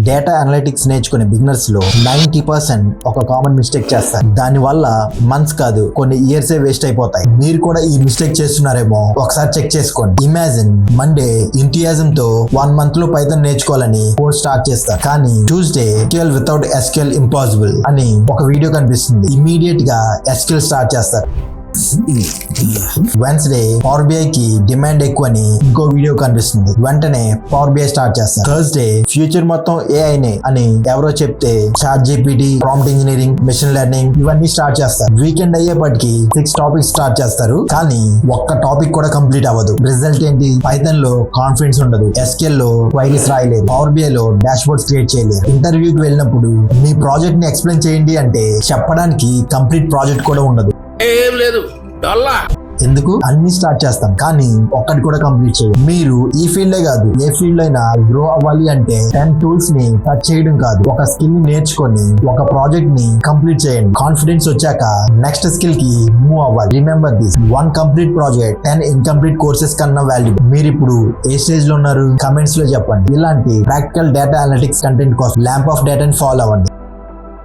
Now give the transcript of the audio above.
Data analytics నేర్చుకునే beginners లో 90% ఒక కామన్ మిస్టేక్ చేస్తారు. దాని వల్ల మంత్స్ కాదు కొన్ని ఇయర్స్ వేస్ట్ అయిపోతాయి. మీరు కూడా ఈ మిస్టేక్ చేస్తున్నారేమో ఒకసారి చెక్ చేసుకోండి. ఇమాజిన్ మండే ఇంటియాజం తో 1 month లో పైథాన్ నేర్చుకోవాలని కోర్స్ స్టార్ట్ చేస్తారు. కానీ Tuesday SQL without SQL impossible అని ఒక వీడియో కనిపిస్తుంది. ఇమీడియట్ గా SQL స్టార్ట్ చేస్తారు. వెన్స్డే పవర్ బిఐ కి డిమాండ్ ఎక్కువని ఇంకో వీడియో కనిపిస్తుంది. వెంటనే పవర్ బిఐ స్టార్ట్ చేస్తారు. థర్స్డే ఫ్యూచర్ మొత్తం ఏఐనే అని ఎవరో చెప్తే chat GPT, prompt engineering, machine learning ఇవన్నీ స్టార్ట్ చేస్తారు. వీకెండ్ అయ్యేపటికి 6 టాపిక్స్ స్టార్ట్ చేస్తారు. కానీ ఒక్క టాపిక్ కూడా కంప్లీట్ అవ్వదు. రిజల్ట్ ఏంటి? పైథాన్ లో కాన్ఫిడెన్స్ ఉండదు, SQL లో క్వైరీస్ రాయలేరు, పవర్ బిఐ లో డాష్ బోర్డ్స్ క్రియేట్ చేయలేరు. ఇంటర్వ్యూకి వెళ్ళినప్పుడు మీ ప్రాజెక్ట్ ని ఎక్స్ప్లెయిన్ చేయండి అంటే చెప్పడానికి కంప్లీట్ ప్రాజెక్ట్ కూడా ఉండదు. ఏం లేదు డల్లా. ఎందుకు? అన్ని స్టార్ట్ చేస్తాం కానీ ఒక్కటి కూడా కంప్లీట్ చేయం. మీరు ఈ ఫీల్డే కాదు ఏ ఫీల్డ్ అయినా గ్రో అవ్వాలి అంటే 10 టూల్స్ ని టచ్ చేయడం కాదు, ఒక స్కిల్ ని నేర్చుకొని ఒక ప్రాజెక్ట్ ని కంప్లీట్ చేయండి. కాన్ఫిడెన్స్ వచ్చాక నెక్స్ట్ స్కిల్ కి మూవ్ అవ్వాలి. Remember this, 1 complete project 10 incomplete courses కన్నా వాల్యూబుల్. మీరు ఇప్పుడు ఏ స్టేజ్ లో ఉన్నారు? కమెంట్స్ లో చెప్పండి. ఇలాంటి ప్రాక్టికల్ డేటా అనలిటిక్స్ కంటెంట్ కోసం ల్యాంప్ ఆఫ్ డేటాని ఫాలో అవ్వండి.